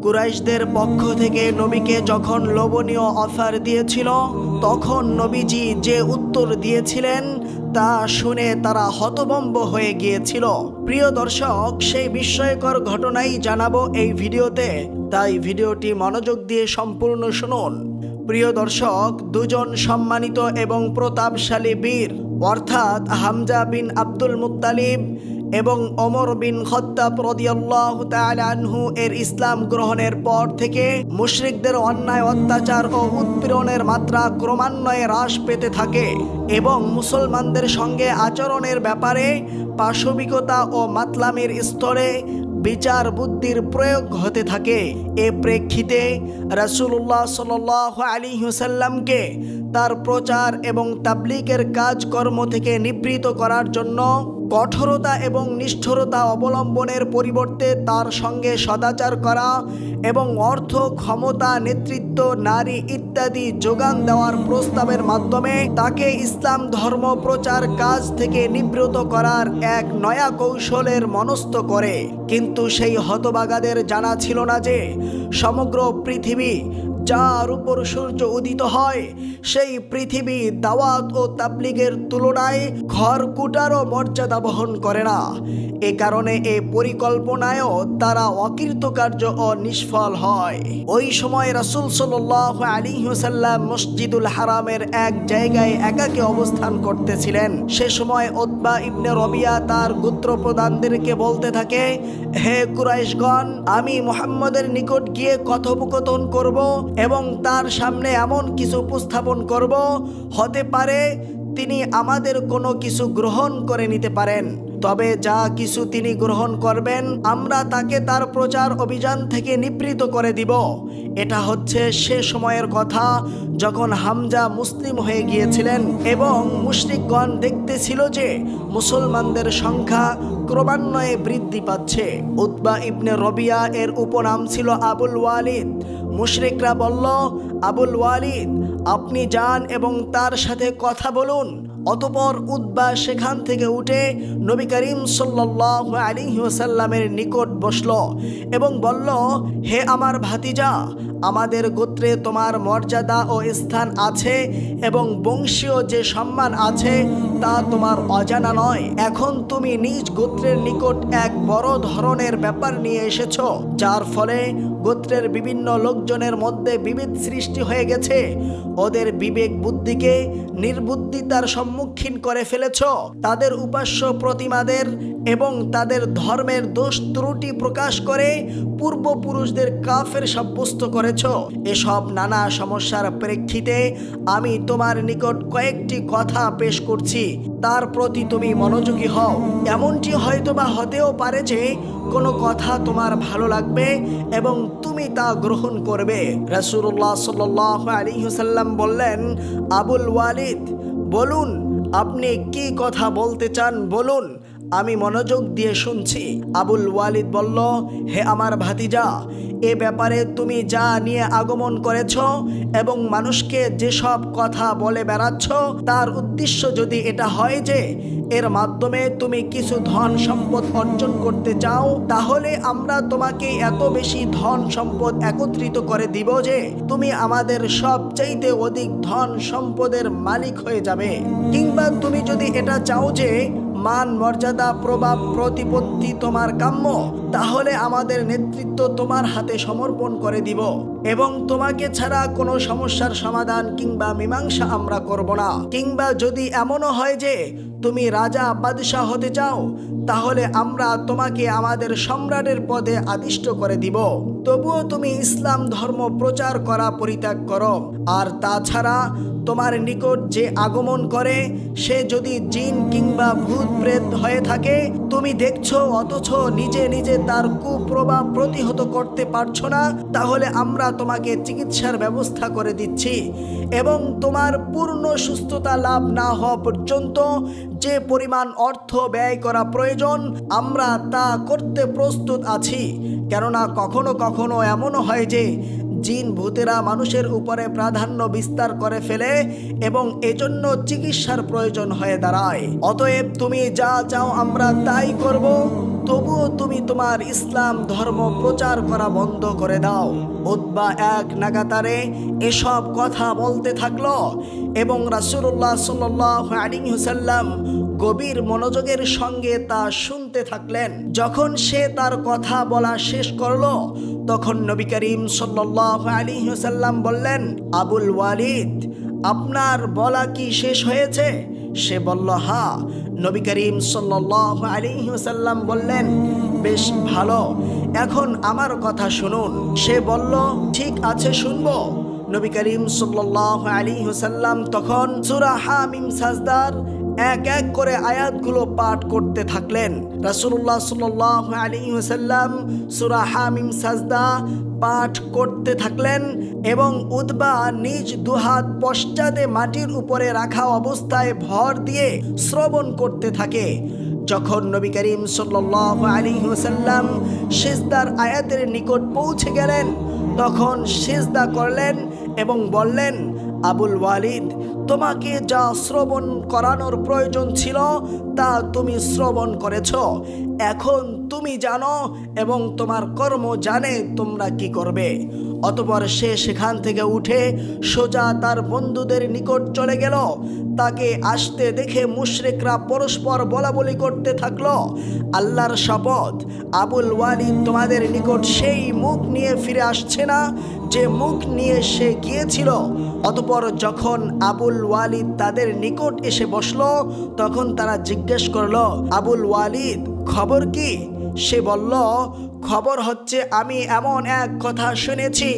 কুরাইশদের পক্ষ থেকে নবীকে যখন লোভনীয় অফার দিয়েছিল, তখন নবীজি যে উত্তর দিয়েছিলেন তা শুনে তারা হতভম্ব হয়ে গিয়েছিল। প্রিয় দর্শক, সেই বিস্ময়কর ঘটনাই জানাবো এই ভিডিওতে, তাই ভিডিওটি মনোযোগ দিয়ে সম্পূর্ণ শুনুন। প্রিয় দর্শক, দুজন সম্মানিত এবং প্রতাপশালী বীর অর্থাৎ হামজা বিন আব্দুল মুত্তালিব এবং ওমর বিন খাত্তাব রাদিয়াল্লাহু তাআলা আনহু এর ইসলাম গ্রহণের পর থেকে মুশরিকদের অন্যায় অত্যাচার ও উৎপীড়নের মাত্রা ক্রমান্বয়ে হ্রাস পেতে থাকে এবং মুসলমানদের সঙ্গে আচরণের ব্যাপারে পাশবিকতা ও মাতলামির স্তরে বিচার বুদ্ধির প্রয়োগ হতে থাকে। এ প্রেক্ষিতে রাসূলুল্লাহ সাল্লাল্লাহু আলাইহি ওয়াসাল্লামকে তার প্রচার এবং তাবলীগের কাজকর্ম থেকে নিবৃত করার জন্য কঠোরতা এবং নিষ্ঠুরতা অবলম্বনের পরিবর্তে তার সঙ্গে সদাচার করা এবং অর্থ, ক্ষমতা, নেতৃত্ব, নারী ইত্যাদি যোগান দেওয়ার প্রস্তাবের মাধ্যমে তাকে ইসলাম ধর্ম প্রচার কাজ থেকে নিবৃত করার এক নয়া কৌশলের মনস্থ করে। কিন্তু সেই হতভাগাদের জানা ছিল না যে সমগ্র পৃথিবী যার উপর সূর্য উদিত হয়, সেই পৃথিবী দাওয়াত ও তাবলীগের তুলনায় খড়কুটারও মর্যাদা বহন করে না। এ কারণে এই পরিকল্পনায়ও তারা অকৃতকার্য ও নিষ্ফল হয়। ওই সময় রাসূল সাল্লাল্লাহু আলাইহি ওয়াসাল্লাম মসজিদুল হারামের এক জায়গায় একাকী অবস্থান করতেছিলেন। সে সময় উতবা ইবনে রবিয়া তার গোত্রপ্রধানদেরকে বলতে থাকে, হে কুরাইশগণ, আমি মুহাম্মদের নিকট গিয়ে কথোপকথন করব এবং তার সামনে এমন কিছু উপস্থাপন করব, হতে পারে তিনি আমাদের কোনো কিছু গ্রহণ করে নিতে পারেন। তবে যা কিছু তিনি গ্রহণ করবেন আমরা তাকে তার প্রচার অভিযান থেকে নিবৃত করে দিব। এটা হচ্ছে সে সময়ের কথা যখন হামজা মুসলিম হয়ে গিয়েছিলেন এবং মুশরিকগণ দেখতেছিল যে মুসলমানদের সংখ্যা ক্রমান্বয়ে বৃদ্ধি পাচ্ছে। উতবা ইবনে রবিয়া এর উপনাম ছিল আবুল ওয়ালিদ। মুশরিকরা বলল, আবুল ওয়ালিদ, আপনি যান এবং তার সাথে কথা বলুন। অতঃপর উতবা সেখান থেকে উঠে নবী করিম সাল্লাল্লাহু আলাইহি ওয়াসাল্লামের নিকট বসল এবং বলল, হে আমার ভাতিজা, আমাদের গোত্রে তোমার মর্যাদা ও স্থান আছে এবং বংশীয় যে সম্মান আছে তা তোমার অজানা নয়। এখন তুমি নিজ গোত্রের নিকট এক বড় ধরনের ব্যাপার নিয়ে এসেছ, যার ফলে গোত্রের বিভিন্ন লোকজনের মধ্যে বিভেদ সৃষ্টি হয়ে গেছে। ওদের বিবেক বুদ্ধিকে নির্বুদ্ধিতার সম্মুখীন করে ফেলেছ। তাদের উপাস্য প্রতিমাদের এবং তাদের ধর্মের দোষ ত্রুটি প্রকাশ করে পূর্বপুরুষদের কাফের সাব্যস্ত করেছ। এসব নানা সমস্যার প্রেক্ষিতে আমি তোমার নিকট কয়েকটি কথা পেশ করছি, তার প্রতি তুমি মনোযোগী হও। এমনটি হয়তোবা হতেও পারে যে কোনো কথা তোমার ভালো লাগবে এবং তুমি তা গ্রহণ করবে। রাসূলুল্লাহ সাল্লাল্লাহু আলাইহি ওয়াসাল্লাম বললেন, আবুল ওয়ালিদ, বলুন আপনি কি কথা বলতে চান, বলুন, আমি মনোযোগ দিয়ে শুনছি। আবুল ওয়ালিদ বলল, হে আমার ভাতিজা, এ ব্যাপারে তুমি যা নিয়ে আগমন করেছ এবং মানুষকে যেসব কথা বলে বেড়াচ্ছ, তার উদ্দেশ্য যদি এটা হয় যে এর মাধ্যমে তুমি কিছু ধন সম্পদ অর্জন করতে চাও, তাহলে আমরা তোমাকে এত বেশি ধন সম্পদ একত্রিত করে দিব যে তুমি আমাদের সবচাইতে অধিক ধন সম্পদের মালিক হয়ে যাবে। কিংবা তুমি যদি এটা চাও যে মান, মর্যাদা, প্রভাব, প্রতিপত্তি তোমার কাম্য, তাহলে আমাদের নেতৃত্ব তোমার হাতে সমর্পণ করে দিব এবং তোমাকে ছাড়া কোনো সমস্যার সমাধান কিংবা মীমাংসা আমরা করব না। কিংবা যদি এমনও হয় যে তুমি রাজা বাদশাহ হতে চাও, তাহলে আমরা তোমাকে আমাদের সম্রাটের পদে আদিষ্ট করে দিব। তবুও তুমি ইসলাম ধর্ম প্রচার করা পরিত্যাগ করো। আর তাছাড়া তোমার নিকট যে আগমন করে সে যদি জিন কিংবা ভূত প্রেত হয়ে থাকে, তুমি দেখছো অথচ নিজে নিজে তার কুপ্রভাব প্রতিহত করতে পারছো না, তাহলে আমরা তোমাকে চিকিৎসার ব্যবস্থা করে দিচ্ছি এবং তোমার পূর্ণ সুস্থতা লাভ না হওয়া পর্যন্ত যে পরিমাণ অর্থ ব্যয় করা প্রয়োজন আমরা তা করতে প্রস্তুত আছি। কেননা কখনো কখনো এমনও হয় যে জিন ভূতেরা মানুষের উপরে প্রাধান্য বিস্তার করে ফেলে এবং এজন্য চিকিৎসার প্রয়োজন হয়ে দাঁড়ায়। অতএব তুমি যা চাও আমরা তাই করব। তবুও তুমি তোমার ইসলাম ধর্ম প্রচার করা বন্ধ করে দাও। উতবা এক নাগাতারে এসব কথা বলতে থাকলো এবং রাসূলুল্লাহ সাল্লাল্লাহু আলাইহি ওয়াসাল্লাম গভীর মনোযোগের সঙ্গে তা শুনতে থাকলেন। যখন সে তার কথা বলা শেষ করলো তখন নবী করিম সাল্লাল্লাহু আলাইহি ওয়াসাল্লাম বললেন, আবুল ওয়ালিদ, আপনার বলা কি শেষ হয়েছে? সে বলল, হ্যাঁ। নবী করিম সাল্লাল্লাহু আলাইহি ওয়াসাল্লাম বললেন, বেশ ভালো, এখন আমার কথা শুনুন। সে বলল, ঠিক আছে, শুনবো। নবী করিম সাল্লাল্লাহু আলাইহি ওয়াসাল্লাম তখন সূরা হামিম সাজদার এক এক করে আয়াতগুলো পাঠ করতে থাকলেন। রাসূলুল্লাহ সাল্লাল্লাহু আলাইহি ওয়াসাল্লাম সূরা হামিম সাজদা পাঠ করতে থাকলেন এবং উতবা নিজ দুহাত পশ্চাতে মাটির উপরে রাখা অবস্থায় ভর দিয়ে শ্রবণ করতে থাকে। যখন নবী করিম সাল্লাল্লাহু আলাইহি ওয়াসাল্লাম সিজদার আয়াতের নিকট পৌঁছে গেলেন তখন সিজদা করলেন এবং বললেন, আবুল ওয়ালিদ, তোমাকে যা শ্রবণ করানোর প্রয়োজন ছিল তা তুমি শ্রবণ করেছ। এখন তুমি জানো এবং তোমার কর্ম জানে তোমরা কি করবে। অতঃপর সে সেখান থেকে উঠে সোজা তার বন্ধুদের নিকট চলে গেল। তাকে আসতে দেখে মুশরিকরা পরস্পর বলাবলি করতে থাকলো, আল্লাহর শপথ, আবুল ওয়ালিদ তোমাদের নিকট সেই মুখ নিয়ে ফিরে আসছে না যে মুখ নিয়ে সে গিয়েছিল। অতঃপর যখন আবুল ওয়ালিদ তাদের নিকট এসে বসলো তখন তারা জিজ্ঞেস করলো, আবুল ওয়ালিদ, খবর কি? সে বলল, খবর হচ্ছে আমি এমন এক কথা শুনেছি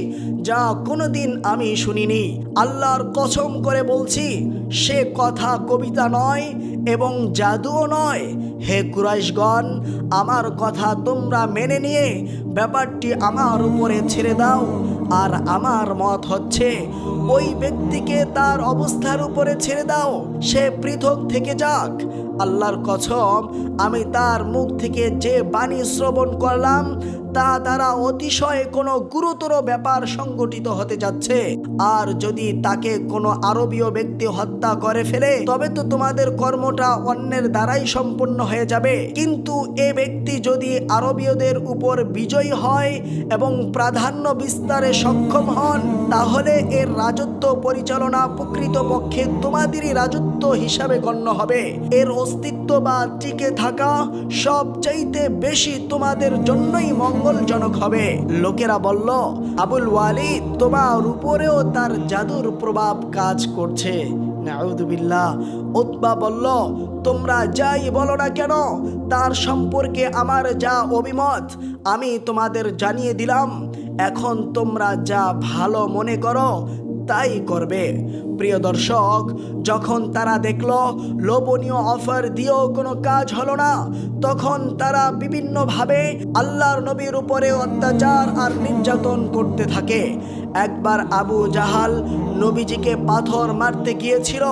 যা কোনোদিন আমি শুনিনি। আল্লাহর কসম করে বলছি, সে কথা কবিতা নয় এবং জাদুও নয়। হে কুরাইশগণ, আমার কথা তোমরা মেনে নিয়ে ব্যাপারটি আমার উপরে ছেড়ে দাও। আর আমার মত হচ্ছে ওই ব্যক্তিকে তার অবস্থার উপরে ছেড়ে দাও, সে পৃথক থেকে যাক। আল্লাহর কসম, আমি তার মুখ থেকে যে বাণী শ্রবণ করলাম তা দ্বারা অতিশয় কোনো গুরুতর ব্যাপার সংঘটিত হতে যাচ্ছে। আর যদি তাকে কোনো আরবীয় ব্যক্তি হত্যা করে ফেলে তবে তো তোমাদের কর্মটা অন্যের দ্বারাই সম্পন্ন হয়ে যাবে। কিন্তু এ ব্যক্তি যদি আরবীয়দের উপর বিজয়ী হয় এবং প্রাধান্য বিস্তারে সক্ষম হন তাহলে এর রাজত্ব পরিচালনা প্রকৃতপক্ষে তোমাদেরই রাজত্ব হিসাবে গণ্য হবে। এর অস্তিত্ব বা টিকে থাকা সবচাইতে বেশি তোমাদের জন্যই মঙ্গলজনক হবে। লোকেরা বলল, আবুল ওয়ালিদ, তোমার উপরেও তার জাদুর প্রভাব কাজ করছে। নাউযুবিল্লাহ। উতবা বলল, তোমরা যাই বলো না কেন তার সম্পর্কে আমার যা অভিমত আমি তোমাদের জানিয়ে দিলাম। এখন তোমরা যা ভালো মনে করো তাই করবে। প্রিয় দর্শক, যখন তারা দেখলো লোভনীয় অফার দিয়েও কোনো কাজ হলো না তখন তারা বিভিন্নভাবে আল্লাহর নবীর উপরে অত্যাচার আর নির্যাতন করতে থাকে। একবার আবু জাহাল নবীজিকে পাথর মারতে গিয়েছিল,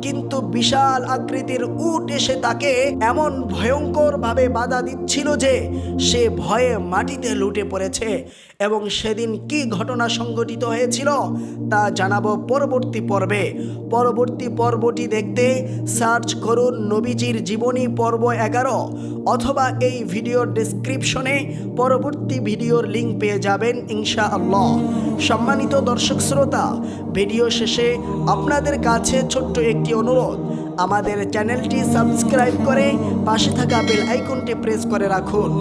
কিন্তু বিশাল আকৃতির উট এসে তাকে এমন ভয়ঙ্করভাবে বাধা দিচ্ছিল যে সে ভয়ে মাটিতে লুটে পড়েছে। এবং সেদিন কি ঘটনা সংঘটিত হয়েছিল তা জানাবো পরবর্তী পর্বে। পরবর্তী পর্বটি দেখতে সার্চ করুন নবীজির জীবনী পর্ব 11, অথবা এই ভিডিওর ডেসক্রিপশনে পরবর্তী ভিডিওর লিঙ্ক পেয়ে যাবেন ইনশাআল্লাহ। সম্মানিত দর্শক শ্রোতা, ভিডিও শেষে আপনাদের কাছে ছোট্ট একটি অনুরোধ, আমাদের চ্যানেলটি সাবস্ক্রাইব করে পাশে থাকা বেল আইকনটি প্রেস করে রাখুন।